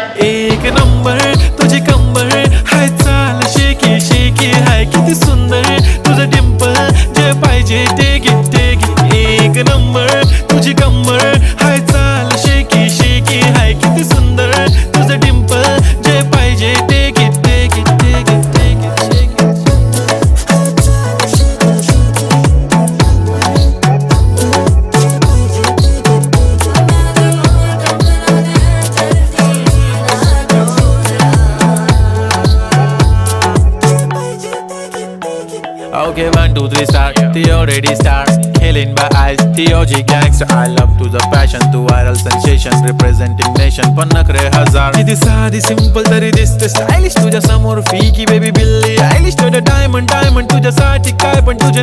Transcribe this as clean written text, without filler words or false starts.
एक नंबर तुझी कंबर हाय, चाल शेकी शेकी हाय, किती सुंदर तुझं डिंपल, जे पाहिजे ते घे. एक नंबर तुझी कंबर हाय, चाल शेकी शेकी हाय, किती सुंदर तुझं डिंपल, जे पाहिजे ते घे. Okay, 1, 2, 3 start. The already start. Killing by eyes. The OG gangster. I love to the passion, to viral sensation, representing nation. पन्नकरे हजार. किती साधी simple तरी दिसते stylish तुझ्या समोर. फीकी baby बिल्ली. Stylish to the diamond तुझ्यासाठी काय पण तुझे